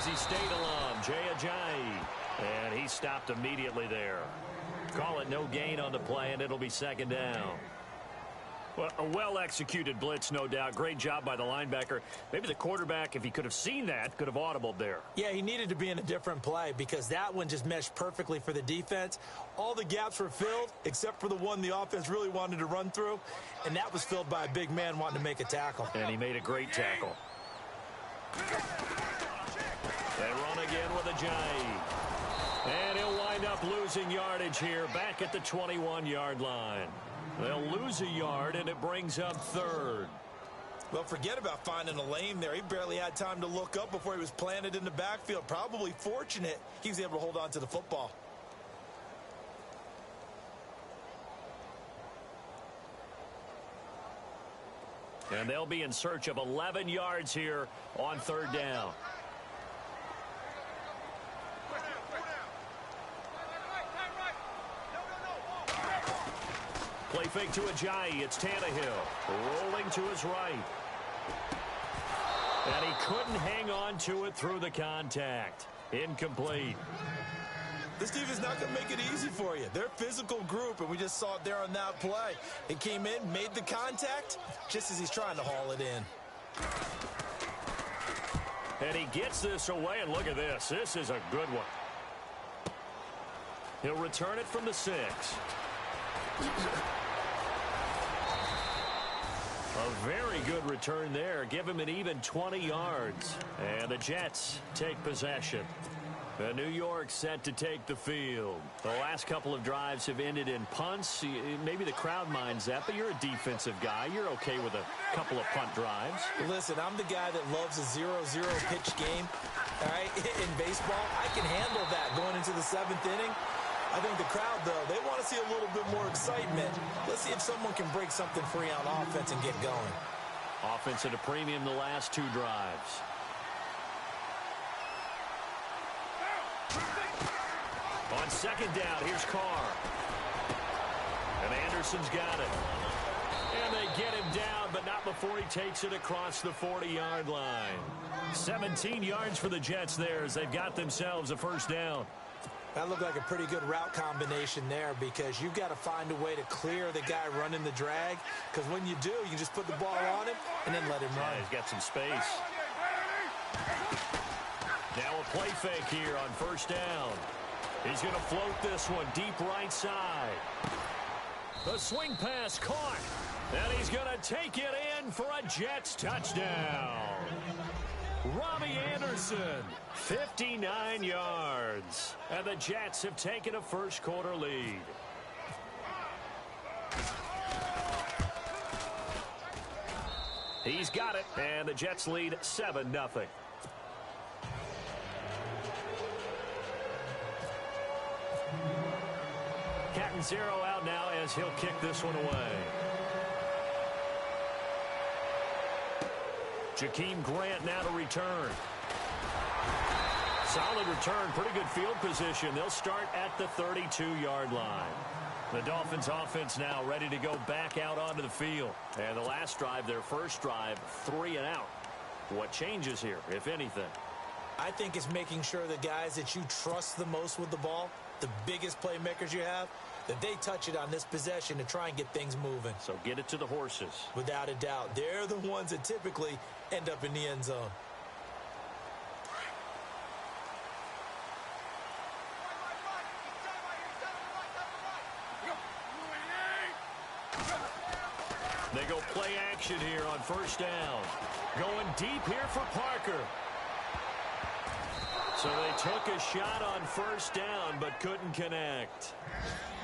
Boise State alum, Jay Ajayi. And he stopped immediately there. Call it no gain on the play, and it'll be second down. Well, a well-executed blitz, no doubt. Great job by the linebacker. Maybe the quarterback, if he could have seen that, could have audibled there. Yeah, he needed to be in a different play because that one just meshed perfectly for the defense. All the gaps were filled except for the one the offense really wanted to run through, and that was filled by a big man wanting to make a tackle. And he made a great tackle. They run again with Ajayi. And he'll wind up losing yardage here back at the 21-yard line. They'll lose a yard, and it brings up third. Well, forget about finding a lane there. He barely had time to look up before he was planted in the backfield. Probably fortunate he was able to hold on to the football. And they'll be in search of 11 yards here on third down. Play fake to Ajayi. It's Tannehill rolling to his right. And he couldn't hang on to it through the contact. Incomplete. This defense is not going to make it easy for you. They're a physical group, and we just saw it there on that play. He came in, made the contact, just as he's trying to haul it in. And he gets this away, and look at this. This is a good one. He'll return it from the 6. A very good return there. Give him an even 20 yards. And the Jets take possession. New York set to take the field. The last couple of drives have ended in punts. Maybe the crowd minds that, but you're a defensive guy. You're okay with a couple of punt drives. Listen, I'm the guy that loves a 0-0 pitch game. All right, in baseball, I can handle that going into the 7th inning. I think the crowd, though, they want to see a little bit more excitement. Let's see if someone can break something free on offense and get going. Offense at a premium the last 2 drives. On second down, here's Carr. And Anderson's got it. And they get him down, but not before he takes it across the 40-yard line. 17 yards for the Jets there as they've got themselves a first down. That looked like a pretty good route combination there because you've got to find a way to clear the guy running the drag, because when you do, you just put the ball on him and then let him run. Yeah, he's got some space. Now a play fake here on first down. He's going to float this one deep right side. The swing pass caught, and he's going to take it in for a Jets touchdown. Robbie Anderson, 59 yards. And the Jets have taken a first-quarter lead. He's got it, and the Jets lead 7-0. Captain Zero out now as he'll kick this one away. Jakeem Grant now to return. Solid return, pretty good field position. They'll start at the 32-yard line. The Dolphins offense now ready to go back out onto the field. And the last drive, their first drive, 3 and out. What changes here, if anything? I think it's making sure the guys that you trust the most with the ball, the biggest playmakers you have, that they touch it on this possession to try and get things moving. So get it to the horses. Without a doubt. They're the ones that typically end up in the end zone. They go play action here on first down. Going deep here for Parker. So they took a shot on first down but couldn't connect.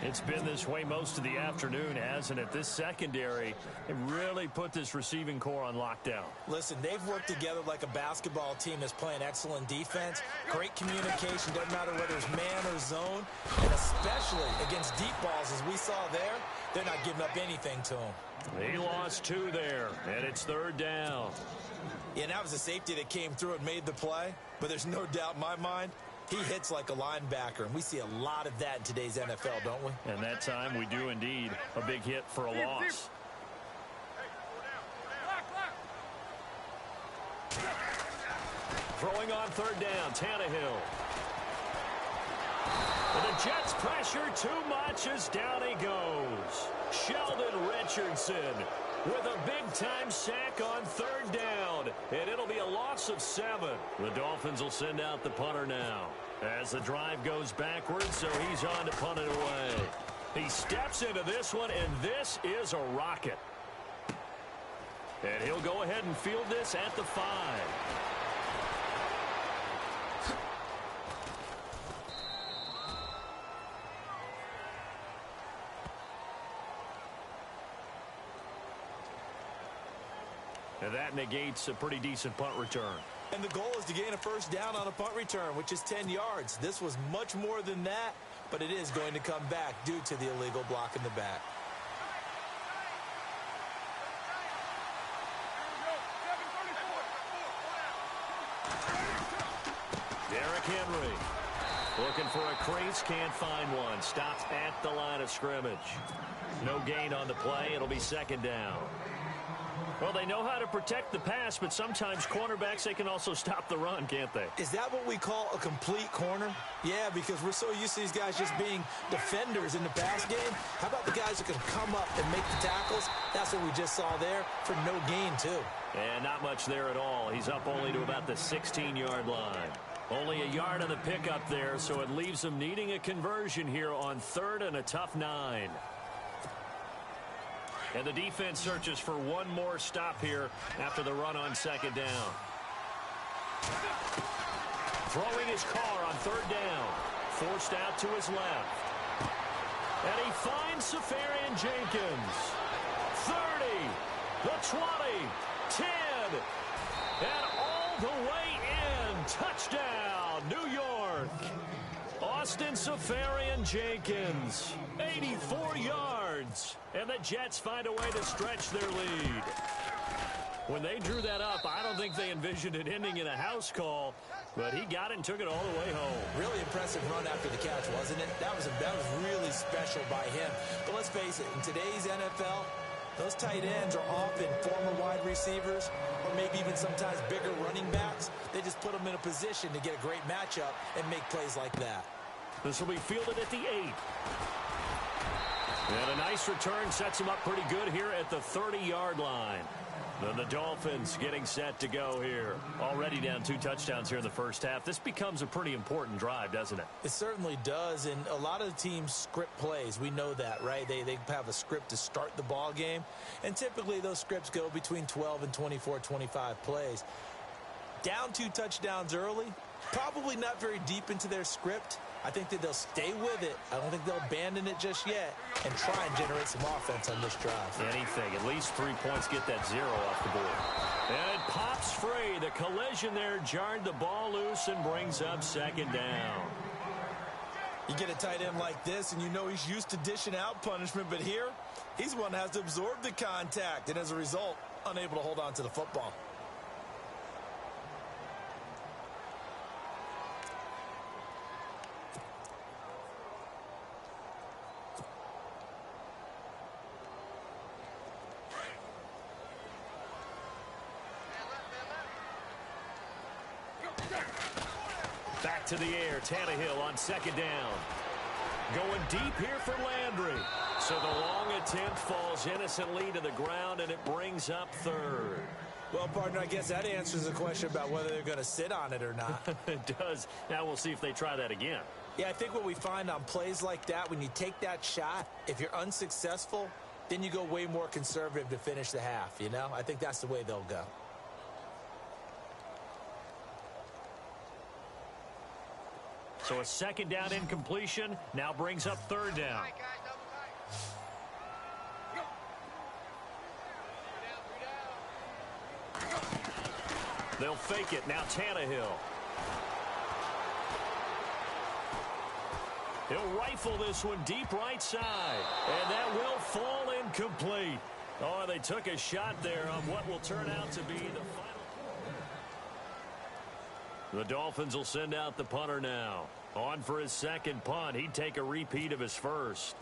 It's been this way most of the afternoon, hasn't it? This secondary, they really put this receiving core on lockdown. Listen, they've worked together like a basketball team that's playing excellent defense. Great communication, doesn't matter whether it's man or zone. And especially against deep balls, as we saw there, they're not giving up anything to them. He lost 2 there, and it's third down. Yeah, that was a safety that came through and made the play. But there's no doubt in my mind, he hits like a linebacker, and we see a lot of that in today's NFL, don't we? And that time we do indeed. A big hit for a loss. Throwing on third down, Tannehill. And the Jets pressure too much as down he goes. Sheldon Richardson with a big-time sack on third down. And it'll be a loss of 7. The Dolphins will send out the punter now as the drive goes backwards, so he's on to punt it away. He steps into this one, and this is a rocket. And he'll go ahead and field this at the 5. And that negates a pretty decent punt return. And the goal is to gain a first down on a punt return, which is 10 yards. This was much more than that, but it is going to come back due to the illegal block in the back. Derrick Henry looking for a crease, can't find one. Stopped at the line of scrimmage. No gain on the play. It'll be second down. Well, they know how to protect the pass, but sometimes cornerbacks, they can also stop the run, can't they? Is that what we call a complete corner? Yeah, because we're so used to these guys just being defenders in the pass game. How about the guys who can come up and make the tackles? That's what we just saw there for no gain, too. And not much there at all. He's up only to about the 16-yard line. Only a yard on the pickup there, so it leaves them needing a conversion here on third and a tough 9. And the defense searches for one more stop here after the run on second down. Throwing his car on third down. Forced out to his left. And he finds Safarian Jenkins. 30, the 20, 10, and all the way in. Touchdown, New York. Austin Safarian Jenkins, 84 yards. And the Jets find a way to stretch their lead. When they drew that up, I don't think they envisioned it ending in a house call, but he got it and took it all the way home. Really impressive run after the catch, wasn't it? That was really special by him. But let's face it, in today's NFL, those tight ends are often former wide receivers or maybe even sometimes bigger running backs. They just put them in a position to get a great matchup and make plays like that. This will be fielded at the 8. And a nice return sets him up pretty good here at the 30-yard line. Then the Dolphins getting set to go here. Already down 2 touchdowns here in the first half. This becomes a pretty important drive, doesn't it? It certainly does, and a lot of the teams script plays. We know that, right? They have a script to start the ball game, and typically those scripts go between 12 and 24, 25 plays. Down 2 touchdowns early, probably not very deep into their script. I think that they'll stay with it. I don't think they'll abandon it just yet and try and generate some offense on this drive. Anything. At least 3 points, get that 0 off the board. And it pops free. The collision there jarred the ball loose and brings up second down. You get a tight end like this, and you know he's used to dishing out punishment, but here, he's one that has to absorb the contact, and as a result, unable to hold on to the football. Back to the air, Tannehill on second down. Going deep here for Landry. So the long attempt falls innocently to the ground, and it brings up third. Well, partner, I guess that answers the question about whether they're going to sit on it or not. It does. Now we'll see if they try that again. Yeah, I think what we find on plays like that, when you take that shot, if you're unsuccessful, then you go way more conservative to finish the half, you know? I think that's the way they'll go. So a second down incompletion now brings up third down. They'll fake it. Now Tannehill. He'll rifle this one deep right side. And that will fall incomplete. Oh, they took a shot there on what will turn out to be the final. The Dolphins will send out the punter now. On for his second punt. He'd take a repeat of his first.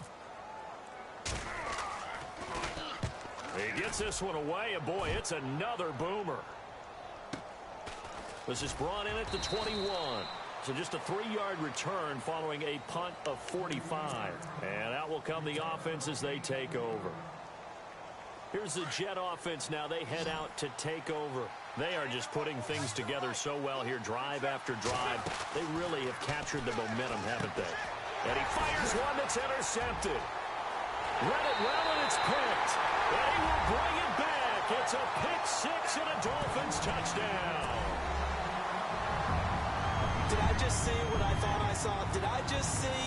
He gets this one away, and boy, it's another boomer. This is brought in at the 21. So just a 3-yard return following a punt of 45. And out will come the offense as they take over. Here's the Jet offense now. They head out to take over. They are just putting things together so well here, drive after drive. They really have captured the momentum, haven't they? And he fires one that's intercepted. Read it well, and it's picked. And he will bring it back. It's a pick six and a Dolphins touchdown. Did I just see what I thought I saw? Did I just see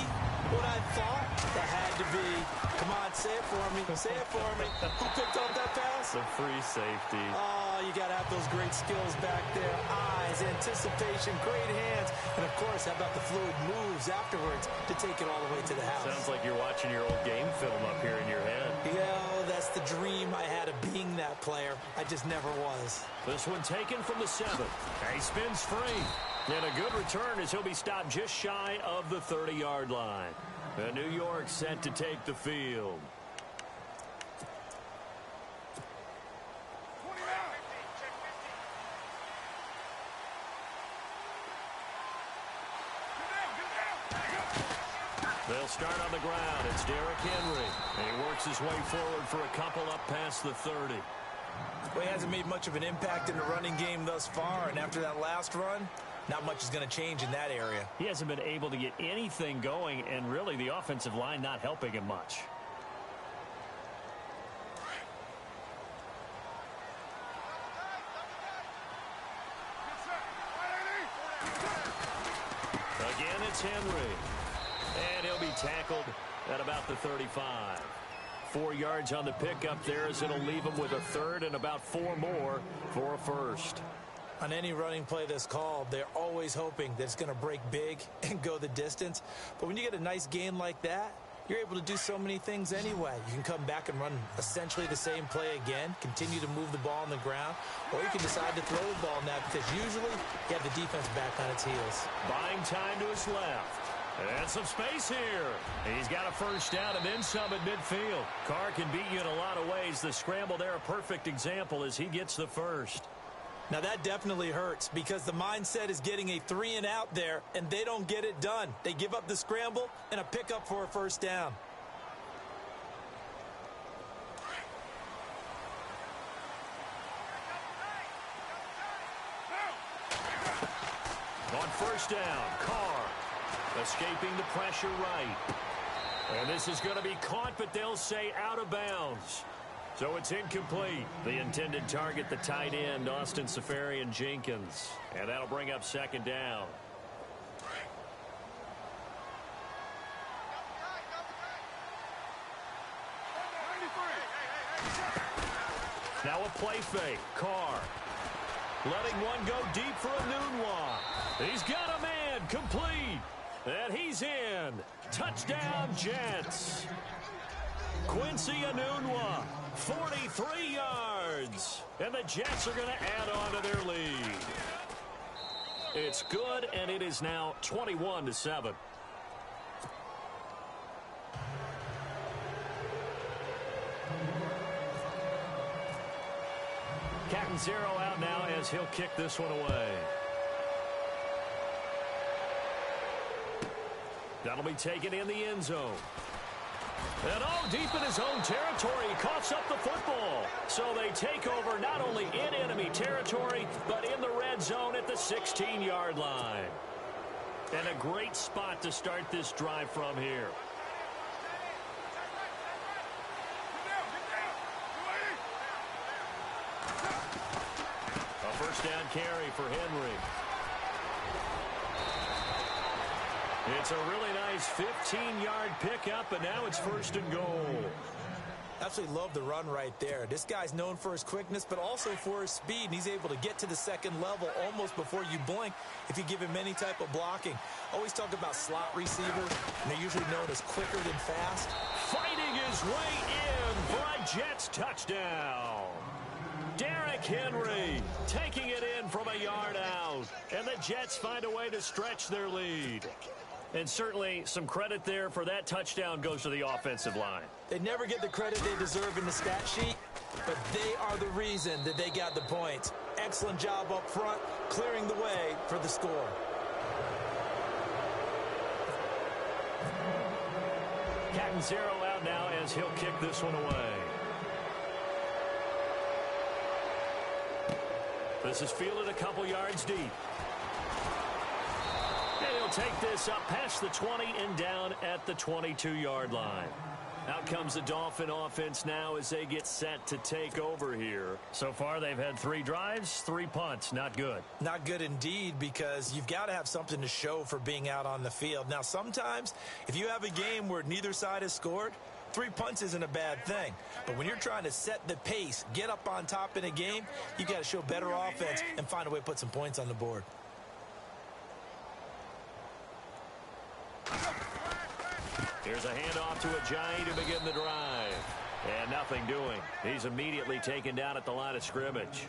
what I thought? That had to be. Come on, say it for me. Say it for me. Who picked up that pass? The free safety. Oh, you got to have those great skills back there. Eyes, anticipation, great hands. And, of course, how about the fluid moves afterwards to take it all the way to the house? Sounds like you're watching your old game film up here in your head. Yeah, that's the dream I had of being that player. I just never was. This one taken from the 7. He spins free. And a good return as he'll be stopped just shy of the 30-yard line. And New York set to take the field. They'll start on the ground. It's Derrick Henry. And he works his way forward for a couple up past the 30. Well, he hasn't made much of an impact in the running game thus far. And after that last run, not much is going to change in that area. He hasn't been able to get anything going, and really the offensive line not helping him much. Again, it's Henry. And he'll be tackled at about the 35. 4 yards on the pickup there as it'll leave him with a third and about 4 more for a first. On any running play that's called, they're always hoping that it's going to break big and go the distance. But when you get a nice gain like that, you're able to do so many things anyway. You can come back and run essentially the same play again, continue to move the ball on the ground, or you can decide to throw the ball now because usually you have the defense back on its heels. Buying time to his left. And some space here. He's got a first down and then some at midfield. Carr can beat you in a lot of ways. The scramble there, a perfect example as he gets the first. Now that definitely hurts because the mindset is getting a 3 and out there, and they don't get it done. They give up the scramble and a pickup for a first down. On first down, Carr escaping the pressure right. And this is going to be caught, but they'll say out of bounds. So it's incomplete. The intended target, the tight end, Austin Seferian-Jenkins. And that'll bring up second down. Now a play fake. Carr letting one go deep for Anunwa. He's got a man, complete. And he's in. Touchdown, Jets. Quincy Anunwa, 43 yards. And the Jets are going to add on to their lead. It's good, and it is now 21-7. Catanzaro out now as he'll kick this one away. That'll be taken in the end zone. And deep in his own territory, he coughs up the football. So they take over not only in enemy territory, but in the red zone at the 16-yard line. And a great spot to start this drive from here. A first down carry for Henry. It's a really nice 15-yard pickup, and now it's first and goal. Absolutely love the run right there. This guy's known for his quickness, but also for his speed. And he's able to get to the second level almost before you blink if you give him any type of blocking. Always talk about slot receivers, and they're usually known as quicker than fast. Fighting his way in for a Jets touchdown. Derrick Henry taking it in from a yard out. And the Jets find a way to stretch their lead. And certainly some credit there for that touchdown goes to the offensive line. They never get the credit they deserve in the stat sheet, but they are the reason that they got the points. excellent job up front, clearing the way for the score. Captain Zero out now as he'll kick this one away. This is fielded a couple yards deep. And he'll take this up past the 20 and down at the 22-yard line. Out comes the Dolphin offense now as they get set to take over here. So far, they've had 3 drives, 3 punts. Not good. Not good indeed, because you've got to have something to show for being out on the field. Now, sometimes, if you have a game where neither side has scored, 3 punts isn't a bad thing. But when you're trying to set the pace, get up on top in a game, you got to show better offense and find a way to put some points on the board. Here's a handoff to Ajayi to begin the drive. And nothing doing. He's immediately taken down at the line of scrimmage.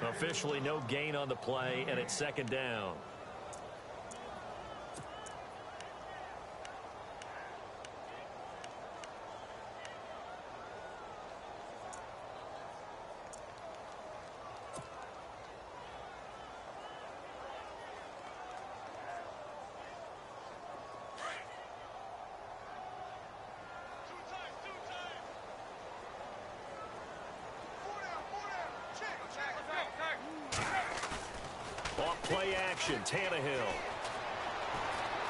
Officially no gain on the play, and it's second down. Play action, Tannehill.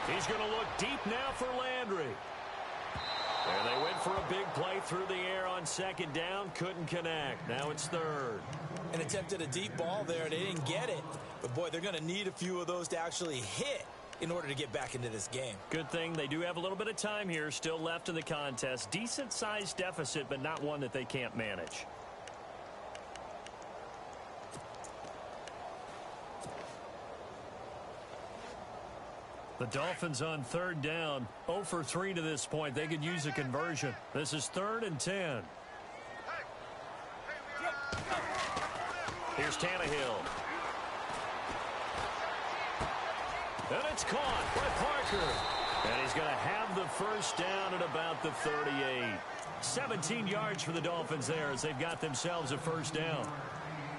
He's going to look deep now for Landry. And they went for a big play through the air on second down. Couldn't connect. Now it's third. And attempted a deep ball there. They didn't get it. But, boy, they're going to need a few of those to actually hit in order to get back into this game. Good thing they do have a little bit of time here still left in the contest. Decent-sized deficit, but not one that they can't manage. The Dolphins on third down, 0 for 3 to this point. They could use a conversion. This is 3rd and 10. Here's Tannehill. And it's caught by Parker. And he's going to have the first down at about the 38. 17 yards for the Dolphins there as they've got themselves a first down.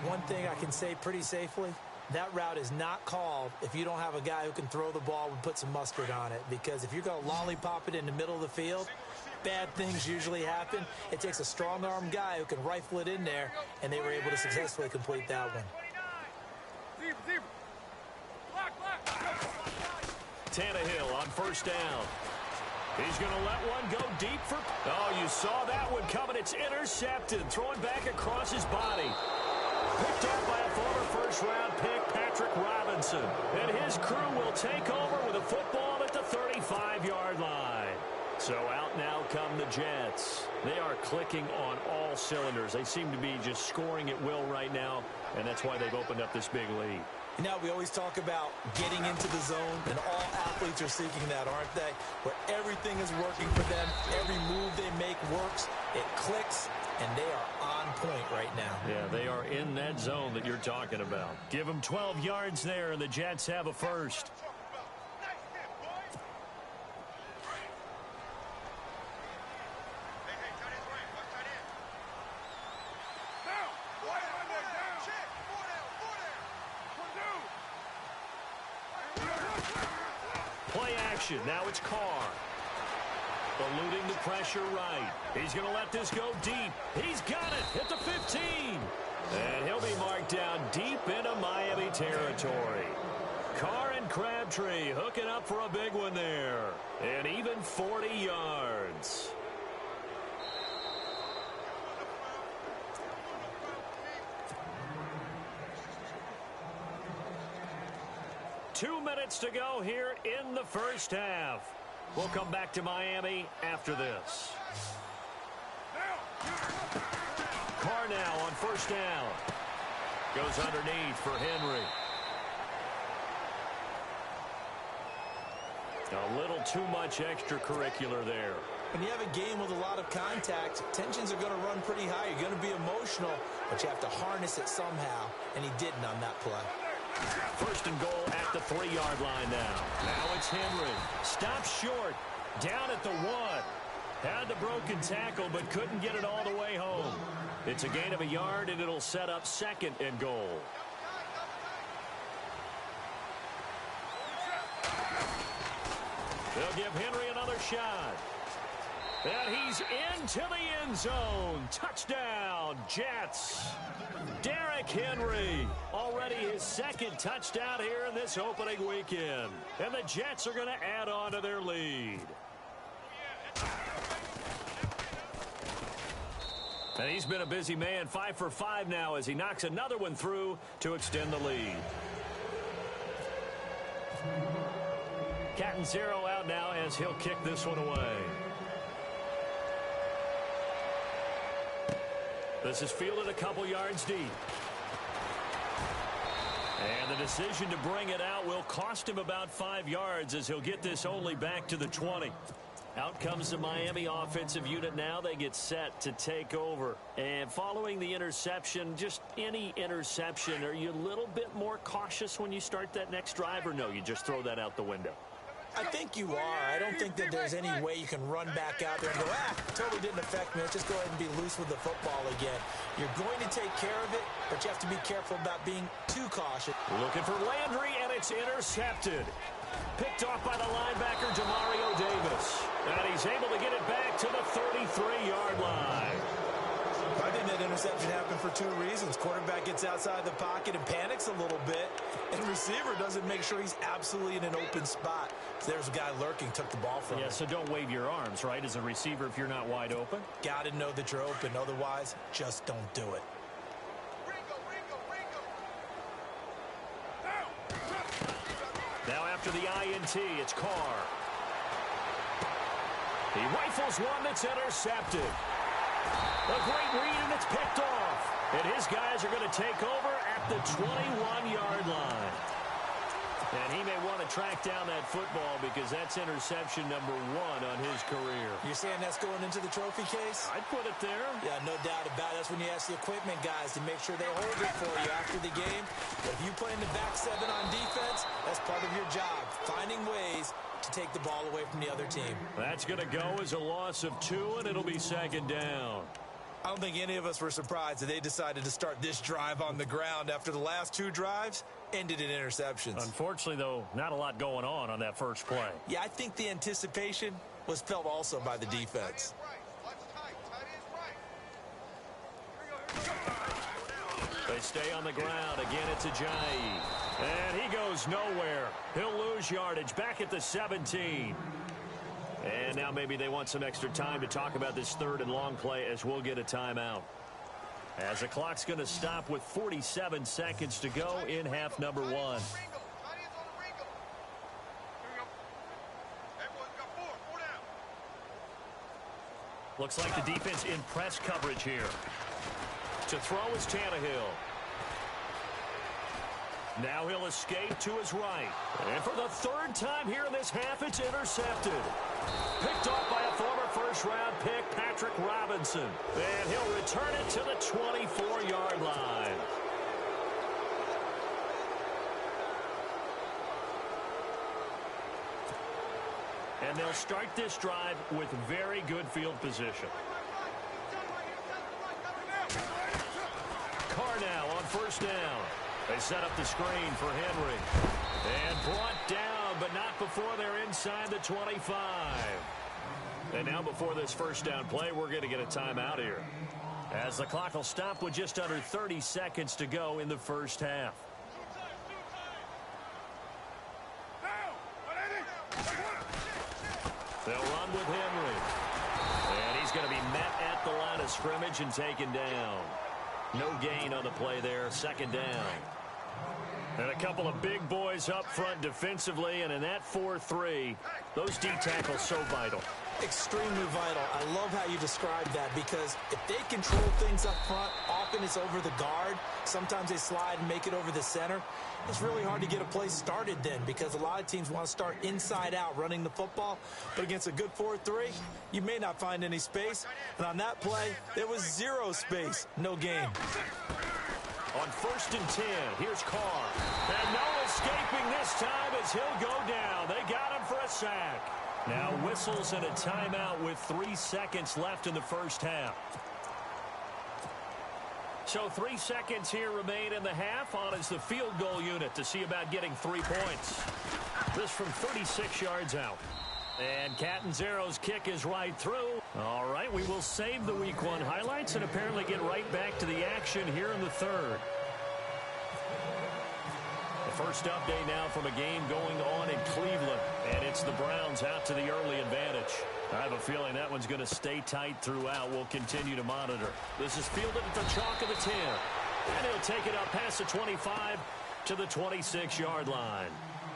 One thing I can say pretty safely, that route is not called if you don't have a guy who can throw the ball and put some mustard on it. Because if you're going to lollipop it in the middle of the field, bad things usually happen. It takes a strong-arm guy who can rifle it in there, and they were able to successfully complete that one. Tannehill on first down. He's going to let one go deep for... Oh, you saw that one coming. It's intercepted. Throwing back across his body. Picked up by a former first-round pick, Patrick Robinson. And his crew will take over with a football at the 35-yard line. So out now come the Jets. They are clicking on all cylinders. They seem to be just scoring at will right now, and that's why they've opened up this big lead. You know, we always talk about getting into the zone, and all athletes are seeking that, aren't they? Where everything is working for them, every move they make works, it clicks, and they are on point right now. Yeah, they are in that zone that you're talking about. Give them 12 yards there, and the Jets have a first. Play action. Now it's Carr. Eluding the pressure right. He's going to let this go deep. He's got it at the 15. And he'll be marked down deep into Miami territory. Carr and Crabtree hooking up for a big one there. And even 40 yards. Two minutes to go here in the first half. We'll come back to Miami after this. Carr now on first down. Goes underneath for Henry. A little too much extracurricular there. When you have a game with a lot of contact, tensions are going to run pretty high. You're going to be emotional, but you have to harness it somehow, and he didn't on that play. First and goal at the 3-yard line now. Now it's Henry. Stops short. Down at the 1. Had the broken tackle, but couldn't get it all the way home. It's a gain of a yard, and it'll set up second and goal. They'll give Henry another shot. And he's into the end zone. Touchdown, Jets. Derrick Henry, already his second touchdown here in this opening weekend. And the Jets are going to add on to their lead. And he's been a busy man, 5 for 5 now as he knocks another one through to extend the lead. Catanzaro out now as he'll kick this one away. This is fielded a couple yards deep. And the decision to bring it out will cost him about 5 yards as he'll get this only back to the 20. Out comes the Miami offensive unit now. They get set to take over. And following the interception, just any interception, are you a little bit more cautious when you start that next drive, or no, you just throw that out the window? I think you are. I don't think that there's any way you can run back out there and go, totally didn't affect me. Let's just go ahead and be loose with the football again. You're going to take care of it, but you have to be careful about being too cautious. Looking for Landry, and it's intercepted. Picked off by the linebacker, Demario Davis. And he's able to get it back to the 33-yard line. I think that interception happened for 2 reasons. Quarterback gets outside the pocket and panics a little bit, and receiver doesn't make sure he's absolutely in an open spot. So there's a guy lurking, took the ball from him. Yeah, so don't wave your arms, right, as a receiver if you're not wide open? Got to know that you're open. Otherwise, just don't do it. Now after the INT, it's Carr. He rifles one that's intercepted. A great read, and it's picked off. And his guys are going to take over at the 21-yard line. And he may want to track down that football because that's interception number 1 on his career. You're saying that's going into the trophy case? I'd put it there. Yeah, no doubt about it. That's when you ask the equipment guys to make sure they hold it for you after the game. But if you play in the back 7 on defense, that's part of your job, finding ways to take the ball away from the other team. That's going to go as a loss of 2, and it'll be second down. I don't think any of us were surprised that they decided to start this drive on the ground after the last 2 drives ended in interceptions. Unfortunately, though, not a lot going on that first play. Yeah, I think the anticipation was felt also by the defense. They stay on the ground. Again, it's Ajayi. And he goes nowhere. He'll lose yardage back at the 17. And now maybe they want some extra time to talk about this 3rd and long play as we'll get a timeout. As the clock's going to stop with 47 seconds to go in half number 1. Looks like the defense in press coverage here. To throw is Tannehill. Now he'll escape to his right. And for the 3rd time here in this half, it's intercepted. Picked off by a former first-round pick, Patrick Robinson. And he'll return it to the 24-yard line. And they'll start this drive with very good field position. Carr now on first down. They set up the screen for Henry. And brought down, but not before they're inside the 25. And now before this first down play, we're going to get a timeout here, as the clock will stop with just under 30 seconds to go in the first half. They'll run with Henry. And he's going to be met at the line of scrimmage and taken down. No gain on the play there, second down. And a couple of big boys up front defensively, and in that 4-3, those D tackles so vital. Extremely vital. I love how you described that, because if they control things up front, often it's over the guard. Sometimes they slide and make it over the center. It's really hard to get a play started then, because a lot of teams want to start inside out running the football. But against a good 4-3, you may not find any space. And on that play, there was 0 space, no gain. On 1st and 10, here's Carr. And no escaping this time as he'll go down. They got him for a sack. Now whistles and a timeout with 3 seconds left in the first half. So 3 seconds here remain in the half. On is the field goal unit to see about getting 3 points. This from 36 yards out. And Catanzaro's kick is right through. All right, we will save the Week 1 highlights and apparently get right back to the action here in the third. The first update now from a game going on in Cleveland, and it's the Browns out to the early advantage. I have a feeling that one's going to stay tight throughout. We'll continue to monitor. This is fielded at the chalk of the 10, and he'll take it up past the 25 to the 26-yard line.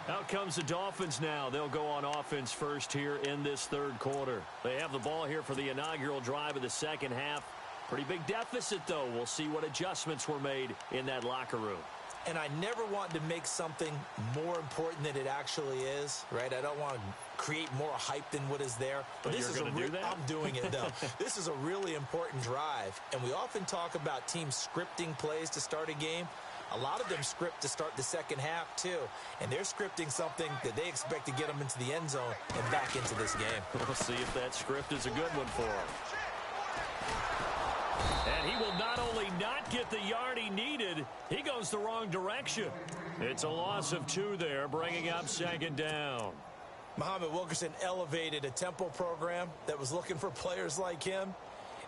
Out comes the Dolphins now. They'll go on offense first here in this third quarter. They have the ball here for the inaugural drive of the second half. Pretty big deficit, though. We'll see what adjustments were made in that locker room. And I never want to make something more important than it actually is, right? I don't want to create more hype than what is there. But this is do that? I'm doing it, though. This is a really important drive. And we often talk about teams scripting plays to start a game. A lot of them script to start the second half, too. And they're scripting something that they expect to get them into the end zone and back into this game. We'll see if that script is a good one for him. And he will not only not get the yard he needed, he goes the wrong direction. It's a loss of 2 there, bringing up second down. Muhammad Wilkerson elevated a Temple program that was looking for players like him,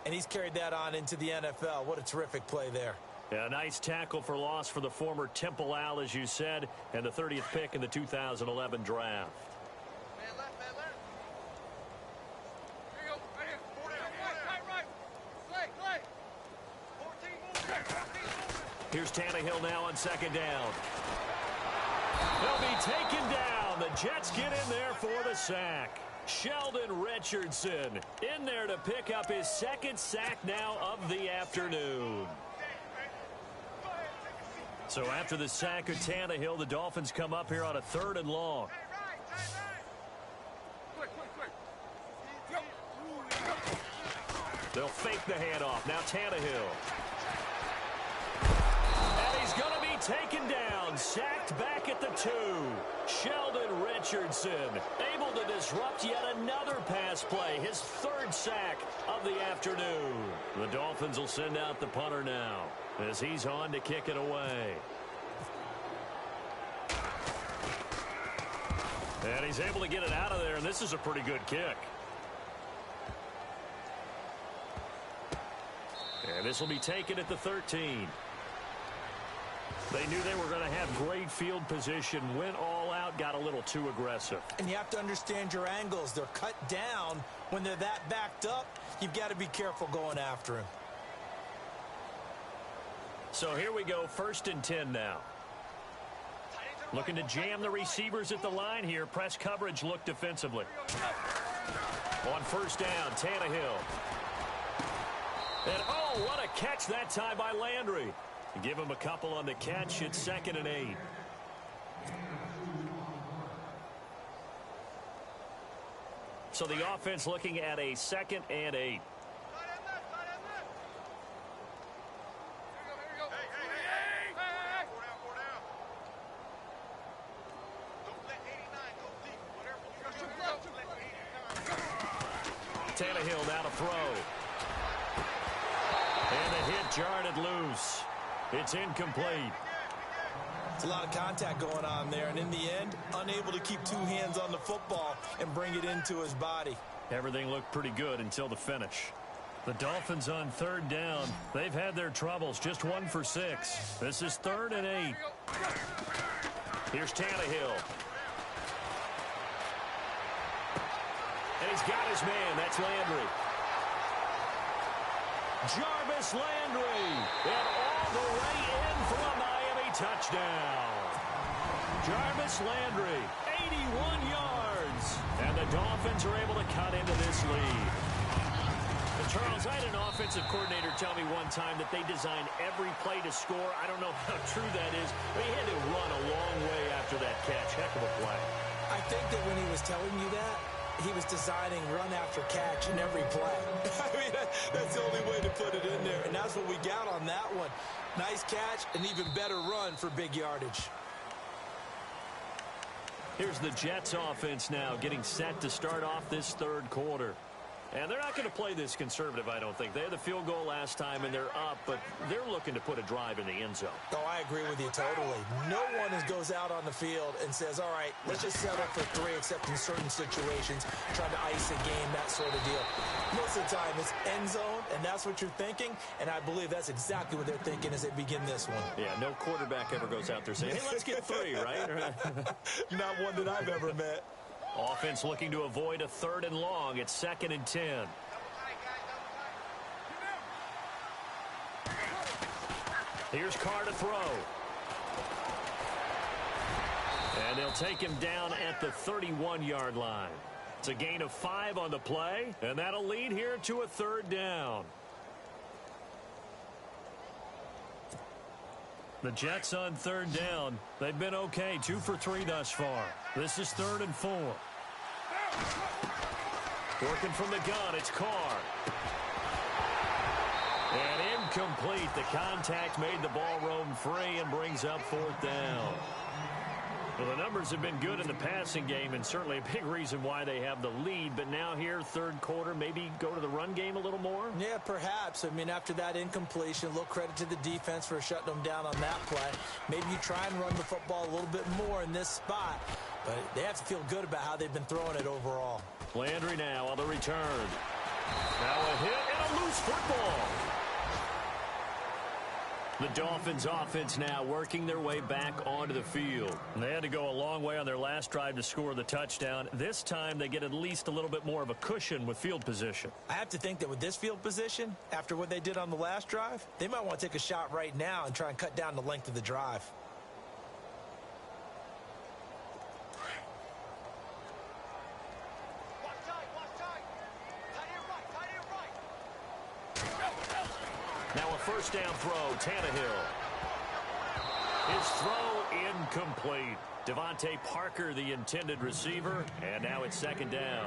and he's carried that on into the NFL. What a terrific play there. Yeah, a nice tackle for loss for the former Temple Owl, as you said, and the 30th pick in the 2011 draft. Here's Tannehill now on second down. They'll be taken down. The Jets get in there for the sack. Sheldon Richardson in there to pick up his second sack now of the afternoon. So after the sack of Tannehill, the Dolphins come up here on a 3rd and long. They'll fake the handoff. Now Tannehill. And he's going to be taken down. Sacked back at the 2. Sheldon Richardson able to disrupt yet another pass play. His 3rd sack of the afternoon. The Dolphins will send out the punter now as he's on to kick it away. And he's able to get it out of there, and this is a pretty good kick. And this will be taken at the 13. They knew they were going to have great field position, went all out, got a little too aggressive. And you have to understand your angles. They're cut down. When they're that backed up, you've got to be careful going after him. So here we go, 1st and 10 now. Looking to jam the receivers at the line here. Press coverage look defensively. On 1st down, Tannehill. And oh, what a catch that time by Landry. Give him a couple on the catch. It's 2nd and 8. So the offense looking at a 2nd and 8. Tannehill now to throw. And the hit jarred it loose. It's incomplete. It's a lot of contact going on there, and in the end, unable to keep 2 hands on the football and bring it into his body. Everything looked pretty good until the finish. The Dolphins on 3rd down. They've had their troubles, just 1 for 6. This is 3rd and 8. Here's Tannehill. And he's got his man. That's Landry. Jarvis Landry. And all the way in for a Miami touchdown. Jarvis Landry, 81 yards. And the Dolphins are able to cut into this lead. And Charles, I had an offensive coordinator tell me one time that they design every play to score. I don't know how true that is, but he had to run a long way after that catch. Heck of a play. I think that when he was telling you that, he was designing run after catch in every play. I mean, that's the only way to put it in there, and that's what we got on that one. Nice catch, an even better run for big yardage. Here's the Jets offense now getting set to start off this 3rd quarter. And they're not going to play this conservative, I don't think. They had the field goal last time, and they're up, but they're looking to put a drive in the end zone. Oh, I agree with you totally. No one goes out on the field and says, all right, let's just settle for 3, except in certain situations, trying to ice a game, that sort of deal. Most of the time, it's end zone, and that's what you're thinking, and I believe that's exactly what they're thinking as they begin this one. Yeah, no quarterback ever goes out there saying, hey, let's get 3, right? Not one that I've ever met. Offense looking to avoid a 3rd and long. It's 2nd and 10. Here's Carr to throw. And they'll take him down at the 31-yard line. It's a gain of 5 on the play, and that'll lead here to a 3rd down. The Jets on 3rd down. They've been okay, 2 for 3 thus far. This is 3rd and 4. Working from the gun, it's Carr. And incomplete. The contact made the ball roam free and brings up 4th down. Well, the numbers have been good in the passing game, and certainly a big reason why they have the lead. But now here, 3rd quarter, maybe go to the run game a little more? Yeah, perhaps. I mean, after that incompletion, a little credit to the defense for shutting them down on that play. Maybe you try and run the football a little bit more in this spot. But they have to feel good about how they've been throwing it overall. Landry now on the return. Now a hit and a loose football. The Dolphins offense now working their way back onto the field. And they had to go a long way on their last drive to score the touchdown. This time they get at least a little bit more of a cushion with field position. I have to think that with this field position, after what they did on the last drive, they might want to take a shot right now and try and cut down the length of the drive. Now a first down throw, Tannehill. His throw incomplete. Devontae Parker, the intended receiver, and now it's 2nd down.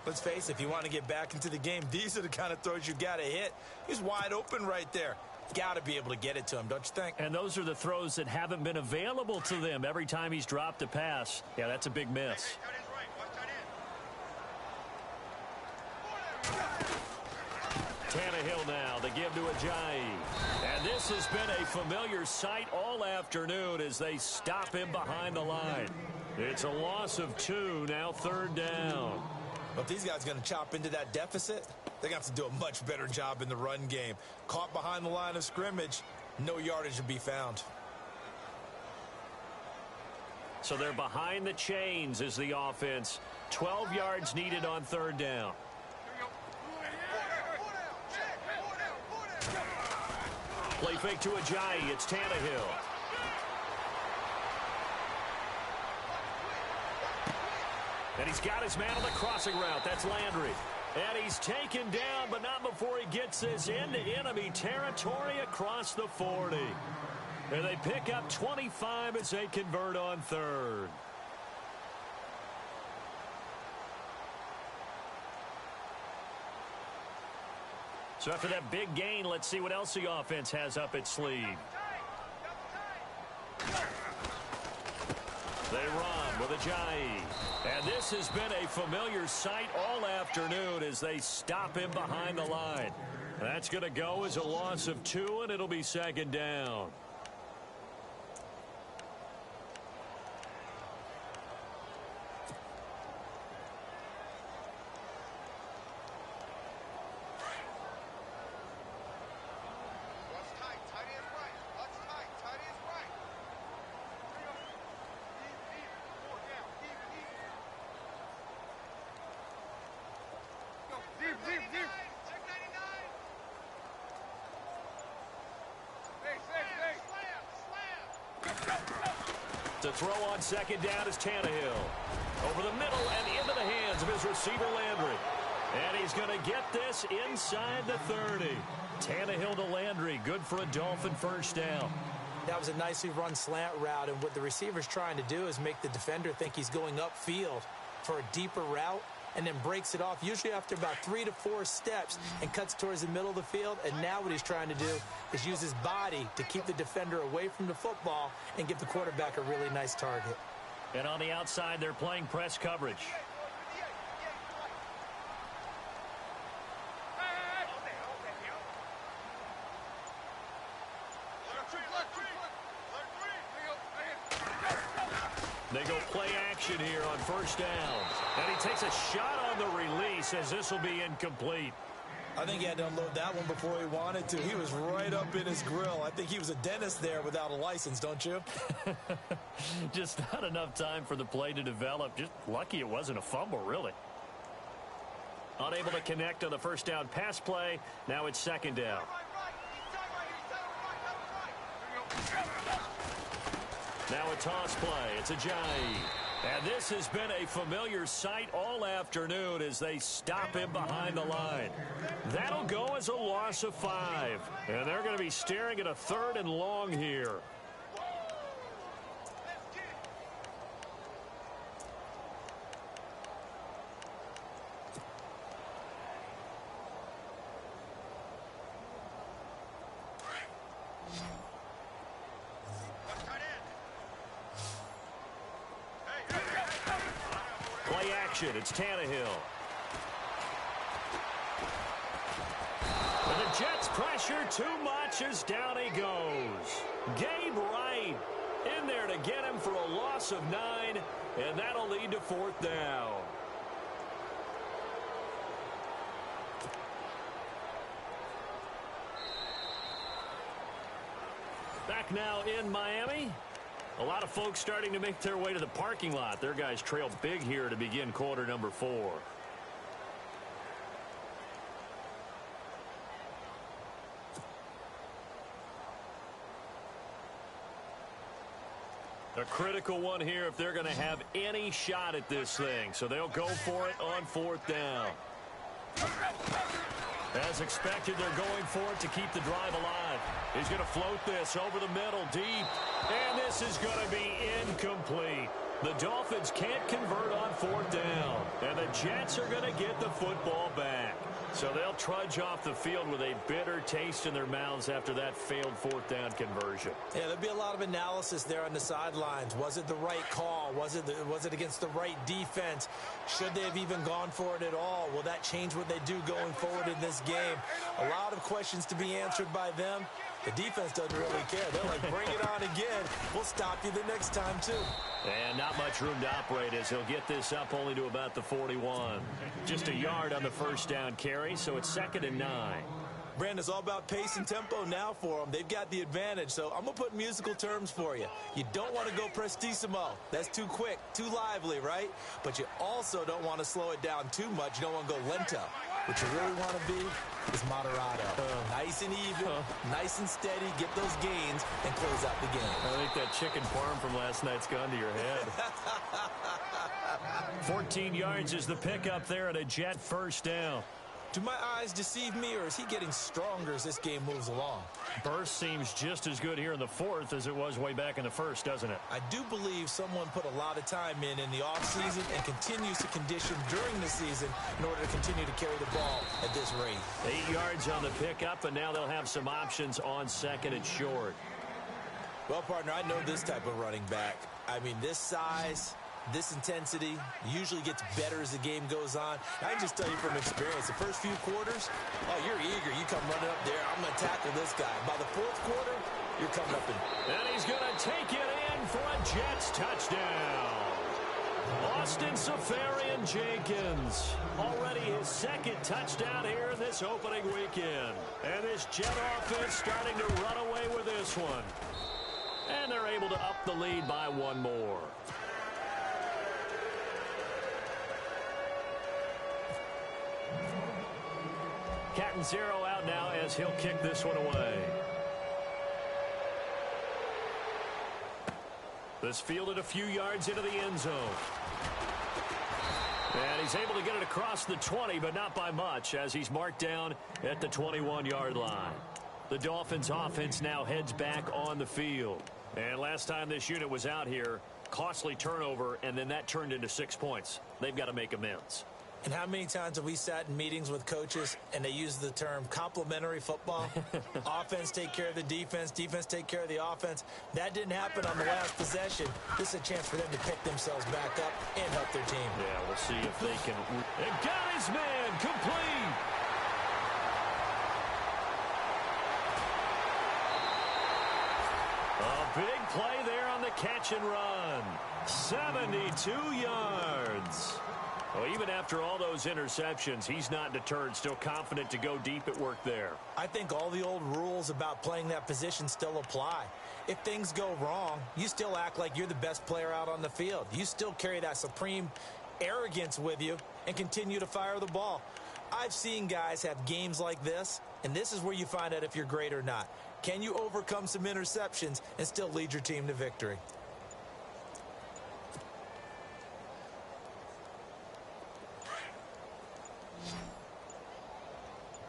Let's face it, if you want to get back into the game, these are the kind of throws you got to hit. He's wide open right there. Got to be able to get it to him, don't you think? And those are the throws that haven't been available to them every time he's dropped a pass. Yeah, that's a big miss. Tannehill now, the give to Ajayi. And this has been a familiar sight all afternoon as they stop him behind the line. It's a loss of 2, now 3rd down. Well, if these guys are going to chop into that deficit, they're going to have to do a much better job in the run game. Caught behind the line of scrimmage, no yardage to be found. So they're behind the chains as the offense. 12 yards needed on 3rd down. Play fake to Ajayi. It's Tannehill. And he's got his man on the crossing route. That's Landry. And he's taken down, but not before he gets this into enemy territory across the 40. And they pick up 25 as they convert on 3rd. So after that big gain, let's see what else the offense has up its sleeve. They run with Ajayi. And this has been a familiar sight all afternoon as they stop him behind the line. That's going to go as a loss of 2, and it'll be 2nd down. To throw on 2nd down is Tannehill. Over the middle and into the hands of his receiver, Landry. And he's going to get this inside the 30. Tannehill to Landry. Good for a Dolphin first down. That was a nicely run slant route, and what the receiver's trying to do is make the defender think he's going upfield for a deeper route, and then breaks it off, usually after about 3 to 4 steps, and cuts towards the middle of the field. And now what he's trying to do is use his body to keep the defender away from the football and give the quarterback a really nice target. And on the outside, they're playing press coverage. action here on first down. And he takes a shot on the release as this will be incomplete. I think he had to unload that one before he wanted to. He was right up in his grill. I think he was a dentist there without a license, don't you? Just not enough time for the play to develop. Just lucky it wasn't a fumble, really. Unable to connect on the first down pass play. Now it's second down. Now a toss play. It's Ajayi. And this has been a familiar sight all afternoon as they stop him behind the line. That'll go as a loss of 5. And they're going to be staring at a 3rd and long here. Play action. It's Tannehill. And the Jets pressure too much as down he goes. Gabe Wright in there to get him for a loss of 9, and that'll lead to 4th down. Back now in Miami. A lot of folks starting to make their way to the parking lot. Their guys trail big here to begin quarter number 4. A critical one here if they're going to have any shot at this thing. So they'll go for it on 4th down. As expected, they're going for it to keep the drive alive. He's going to float this over the middle deep. And this is going to be incomplete. The Dolphins can't convert on 4th down. And the Jets are going to get the football back. So they'll trudge off the field with a bitter taste in their mouths after that failed 4th down conversion. Yeah, there'll be a lot of analysis there on the sidelines. Was it the right call? Was it against the right defense? Should they have even gone for it at all? Will that change what they do going forward in this game? A lot of questions to be answered by them. The defense doesn't really care. They're like, bring it on again. We'll stop you the next time, too. And not much room to operate as he'll get this up only to about the 41. Just a yard on the first down carry, so it's 2nd and 9. Brandon, it's all about pace and tempo now for them. They've got the advantage, so I'm going to put musical terms for you. You don't want to go prestissimo. That's too quick, too lively, right? But you also don't want to slow it down too much. You don't want to go lento. What you really want to be is moderato. Nice and even, nice and steady, get those gains, and close out the game. I think that chicken parm from last night's gone to your head. 14 yards is the pickup there at a Jet first down. Do my eyes deceive me, or is he getting stronger as this game moves along? Burst seems just as good here in the 4th as it was way back in the 1st, doesn't it? I do believe someone put a lot of time in the offseason and continues to condition during the season in order to continue to carry the ball at this rate. 8 yards on the pickup, and now they'll have some options on 2nd and short. Well, partner, I know this type of running back. I mean, this size, this intensity usually gets better as the game goes on. I can just tell you from experience, the first few quarters, oh, you're eager. You come running up there. I'm going to tackle this guy. By the 4th quarter, you're coming up and he's going to take it in for a Jets touchdown. Austin Seferian-Jenkins, already his 2nd touchdown here in this opening weekend. And this Jet offense starting to run away with this one. And they're able to up the lead by 1 more. Cat and 0 out now as he'll kick this one away. This fielded a few yards into the end zone. And he's able to get it across the 20, but not by much as he's marked down at the 21-yard line. The Dolphins offense now heads back on the field. And last time this unit was out here, costly turnover, and then that turned into 6 points. They've got to make amends. And how many times have we sat in meetings with coaches and they use the term complementary football? Offense take care of the defense, defense take care of the offense. That didn't happen on the last possession. This is a chance for them to pick themselves back up and help their team. Yeah, we'll see if they can. And got his man complete. A big play there on the catch and run. 72 yards. Well, even after all those interceptions, he's not deterred, still confident to go deep at work there. I think all the old rules about playing that position still apply. If things go wrong, you still act like you're the best player out on the field. You still carry that supreme arrogance with you and continue to fire the ball. I've seen guys have games like this, and this is where you find out if you're great or not. Can you overcome some interceptions and still lead your team to victory?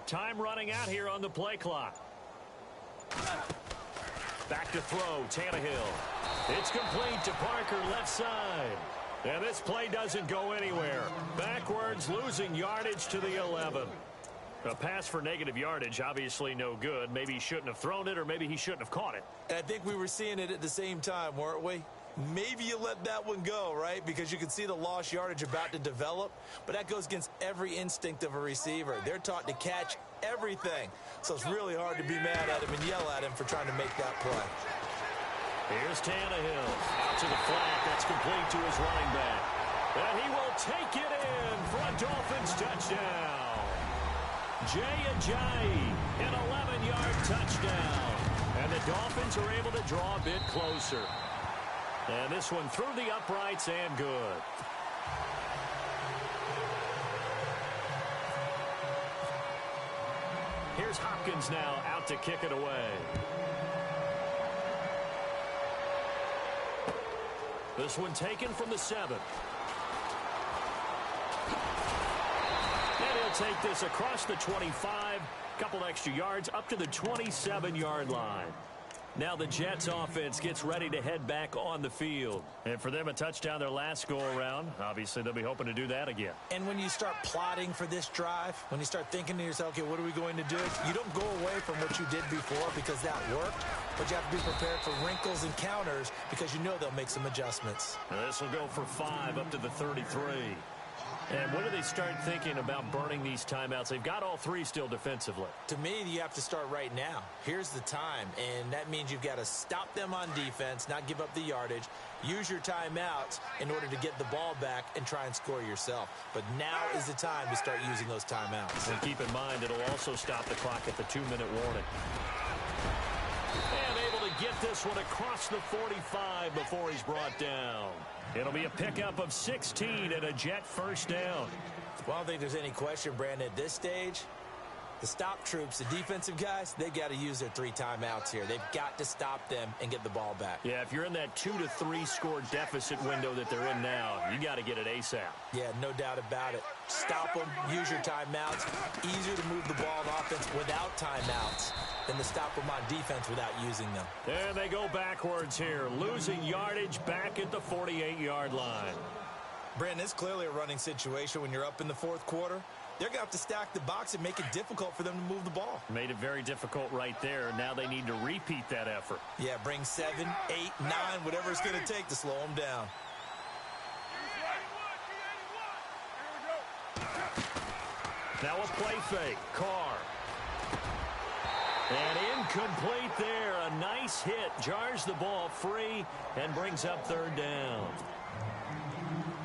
Time running out here on the play clock. Back to throw, Tannehill. It's complete to Parker, left side. And this play doesn't go anywhere. Backwards, losing yardage to the 11. A pass for negative yardage, obviously no good. Maybe he shouldn't have thrown it, or maybe he shouldn't have caught it. And I think we were seeing it at the same time, weren't we? Maybe you let that one go, right? Because you can see the lost yardage about to develop. But that goes against every instinct of a receiver. They're taught to catch everything. So it's really hard to be mad at him and yell at him for trying to make that play. Here's Tannehill. Out to the flat. That's complete to his running back. And he will take it in for a Dolphins touchdown. Jay Ajayi, an 11-yard touchdown. And the Dolphins are able to draw a bit closer. And this one through the uprights and good. Here's Hopkins now out to kick it away. This one taken from the 7. And he'll take this across the 25. Couple extra yards up to the 27-yard line. Now the Jets offense gets ready to head back on the field. And for them, a touchdown their last go-around. Obviously, they'll be hoping to do that again. And when you start plotting for this drive, when you start thinking to yourself, okay, what are we going to do? You don't go away from what you did before because that worked, but you have to be prepared for wrinkles and counters because you know they'll make some adjustments. Now this will go for 5 up to the 33. And when do they start thinking about burning these timeouts? They've got all 3 still defensively. To me, you have to start right now. Here's the time, and that means you've got to stop them on defense, not give up the yardage, use your timeouts in order to get the ball back and try and score yourself. But now is the time to start using those timeouts. And keep in mind, it'll also stop the clock at the 2-minute warning. And able to get this one across the 45 before he's brought down. It'll be a pickup of 16 and a Jet first down. Well, I don't think there's any question, Brandon, at this stage. The stop troops, the defensive guys, they got to use their 3 timeouts here. They've got to stop them and get the ball back. Yeah, if you're in that 2 to 3 score deficit window that they're in now, you got to get it ASAP. Yeah, no doubt about it. Stop them, use your timeouts. Easier to move the ball on offense without timeouts than to stop them on defense without using them. And they go backwards here, losing yardage back at the 48-yard line. Brandon, it's clearly a running situation when you're up in the 4th quarter. They're going to have to stack the box and make it difficult for them to move the ball. Made it very difficult right there. Now they need to repeat that effort. Yeah, bring 7, 8, 9, whatever it's going to take to slow them down. Now a play fake. Carr. And incomplete there. A nice hit. Jars the ball free and brings up 3rd down.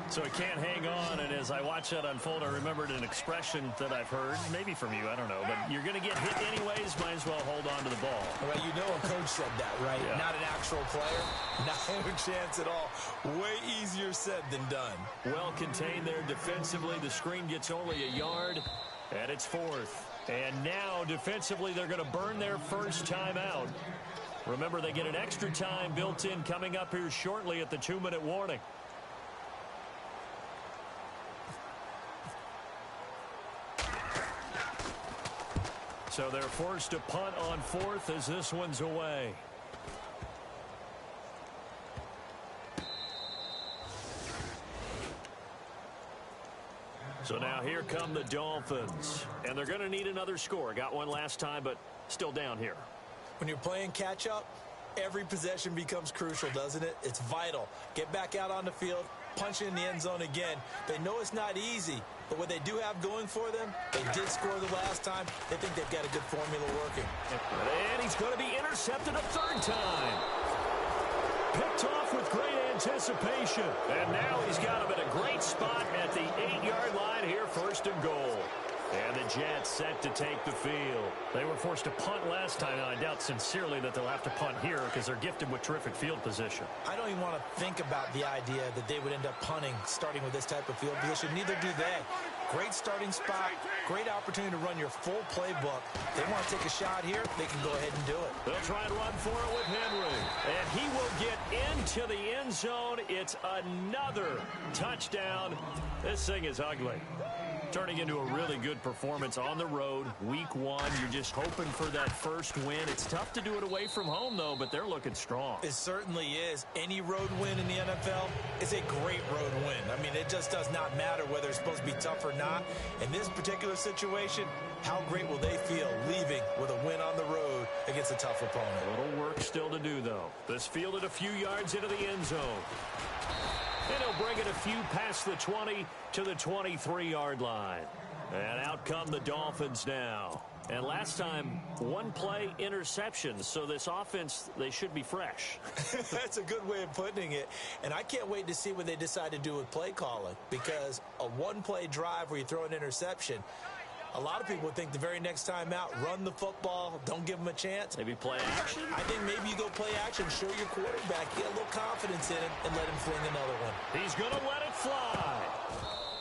So he can't hang on, and as I watch that unfold, I remembered an expression that I've heard, maybe from you, I don't know, but you're going to get hit anyways, might as well hold on to the ball. Well, you know a coach said that, right? Yeah. Not an actual player. Not a chance at all. Way easier said than done. Well contained there defensively. The screen gets only a yard, and it's 4th. And now, defensively, they're going to burn their first timeout. Remember, they get an extra time built in coming up here shortly at the 2-minute warning. So they're forced to punt on 4th as this one's away. So now here come the Dolphins. And they're going to need another score. Got one last time, but still down here. When you're playing catch-up, every possession becomes crucial, doesn't it? It's vital. Get back out on the field, punch it in the end zone again. They know it's not easy, but what they do have going for them, they did score the last time. They think they've got a good formula working. And he's going to be intercepted a 3rd time. Picked off with great anticipation. And now he's got him in a great spot at the 8-yard line here, first and goal. And the Jets set to take the field. They were forced to punt last time, and I doubt sincerely that they'll have to punt here because they're gifted with terrific field position. I don't even want to think about the idea that they would end up punting starting with this type of field position. Neither do they. Great starting spot, great opportunity to run your full playbook. They want to take a shot here, they can go ahead and do it. They'll try and run for it with Henry. And he will get into the end zone. It's another touchdown. This thing is ugly. Turning into a really good performance on the road. Week 1, you're just hoping for that first win. It's tough to do it away from home, though, but they're looking strong. It certainly is. Any road win in the NFL is a great road win. I mean, it just does not matter whether it's supposed to be tough or not. In this particular situation, how great will they feel leaving with a win on the road against a tough opponent? A little work still to do, though. This fielded a few yards into the end zone. And he'll bring it a few past the 20 to the 23-yard line. And out come the Dolphins now. And last time, one play interception. So this offense, they should be fresh. That's a good way of putting it. And I can't wait to see what they decide to do with play calling. Because a one-play drive where you throw an interception, a lot of people would think the very next time out, run the football, don't give them a chance. Maybe play action? I think maybe you go play action, show your quarterback, get a little confidence in him, and let him fling another one. He's going to let it fly.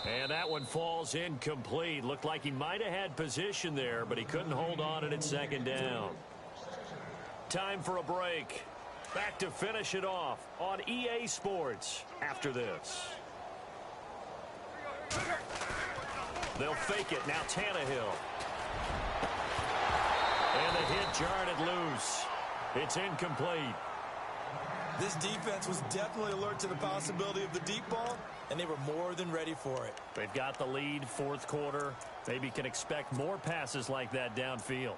And that one falls incomplete. Looked like he might have had position there, but he couldn't hold on at second down. Time for a break. Back to finish it off on EA Sports after this. They'll fake it. Now Tannehill. And the hit jarred it loose. It's incomplete. This defense was definitely alert to the possibility of the deep ball, and they were more than ready for it. They've got the lead, fourth quarter. Maybe can expect more passes like that downfield.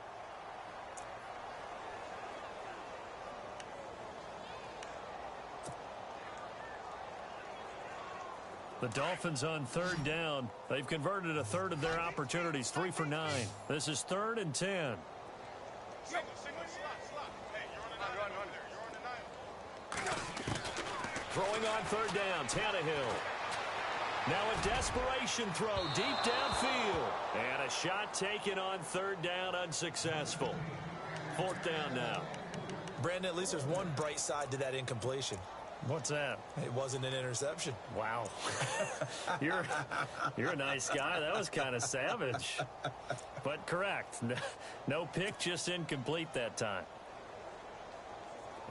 The Dolphins on third down. They've converted a third of their opportunities, 3 for 9. This is 3rd and 10. Throwing on third down, Tannehill. Now a desperation throw deep downfield. And a shot taken on third down, unsuccessful. 4th down now. Brandon, at least there's one bright side to that incompletion. What's that? It wasn't an interception. Wow. You're a nice guy. That was kind of savage. But correct. No pick, just incomplete that time.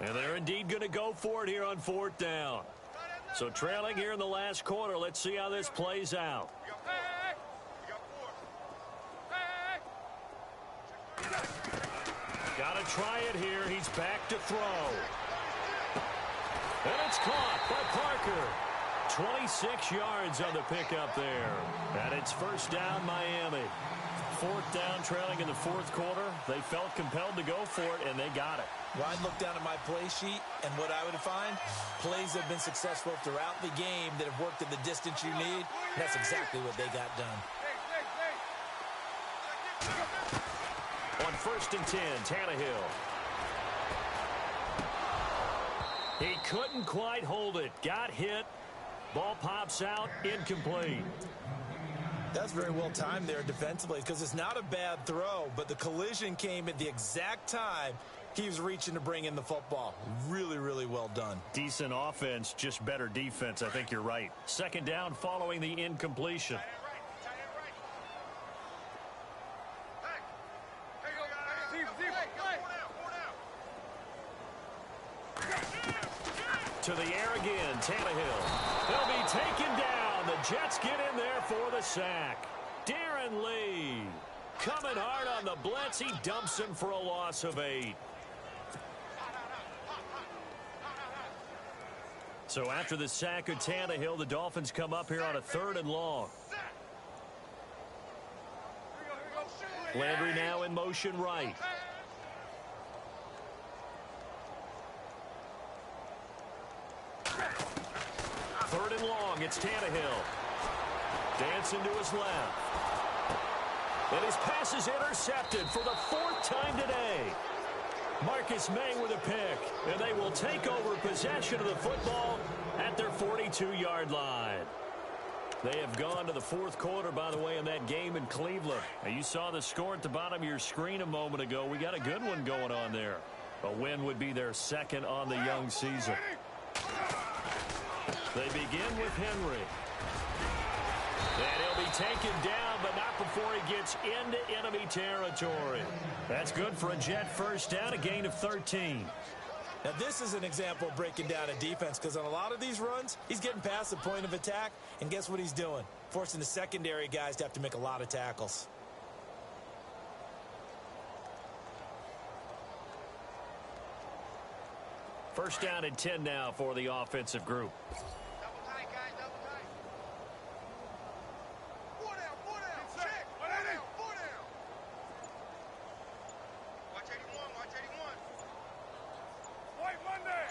And they're indeed going to go for it here on 4th down. So trailing here in the last quarter. Let's see how this plays out. Got to try it here. He's back to throw. And it's caught by Parker. 26 yards on the pickup there. And it's first down, Miami. 4th down, trailing in the 4th quarter. They felt compelled to go for it, and they got it. Well, I'd look down at my play sheet, and what I would find, plays have been successful throughout the game that have worked at the distance you need. And that's exactly what they got done. On 1st and 10, Tannehill. He couldn't quite hold it. Got hit. Ball pops out. Incomplete. That's very well timed there defensively because it's not a bad throw, but the collision came at the exact time he was reaching to bring in the football. Really, really well done. Decent offense, just better defense. I think you're right. 2nd down following the incompletion. To the air again, Tannehill. He'll be taken down. The Jets get in there for the sack. Darren Lee coming hard on the blitz. He dumps him for a loss of 8. So after the sack of Tannehill, the Dolphins come up here on a 3rd and long. Landry now in motion right. Third and long, it's Tannehill. Dancing to his left. And his pass is intercepted for the 4th time today. Marcus May with a pick, and they will take over possession of the football at their 42-yard line. They have gone to the fourth quarter, by the way, in that game in Cleveland. Now, you saw the score at the bottom of your screen a moment ago. We got a good one going on there. A win would be their second on the young season. They begin with Henry. And he'll be taken down, but not before he gets into enemy territory. That's good for a Jet first down, a gain of 13. Now, this is an example of breaking down a defense, because on a lot of these runs, he's getting past the point of attack, and guess what he's doing? Forcing the secondary guys to have to make a lot of tackles. First down and 10 now for the offensive group. Double tight, guys, double tight. Four down, check. Four down. Watch 81, watch 81. White Monday.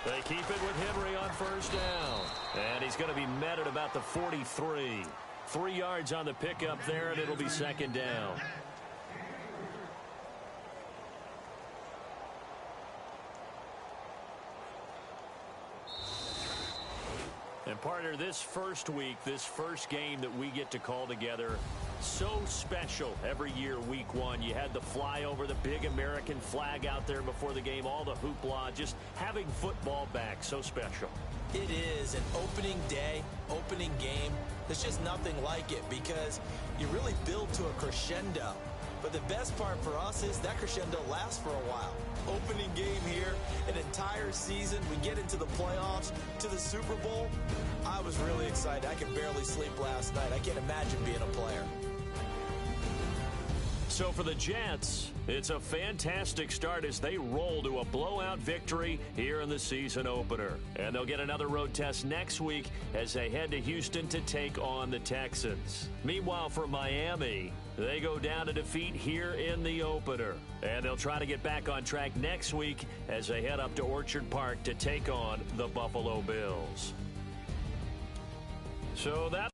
They keep it with Henry on first down. And he's going to be met at about the 43. 3 yards on the pickup there, and it'll be second down. And partner, this first week, this first game that we get to call together, so special every year, week one. You had the flyover, the big American flag out there before the game, all the hoopla, just having football back, so special. It is an opening day, opening game. There's just nothing like it, because you really build to a crescendo. But the best part for us is that crescendo lasts for a while. Opening game here, an entire season. We get into the playoffs, to the Super Bowl. I was really excited. I could barely sleep last night. I can't imagine being a player. So for the Jets, it's a fantastic start as they roll to a blowout victory here in the season opener. And they'll get another road test next week as they head to Houston to take on the Texans. Meanwhile, for Miami, they go down to defeat here in the opener. And they'll try to get back on track next week as they head up to Orchard Park to take on the Buffalo Bills. So that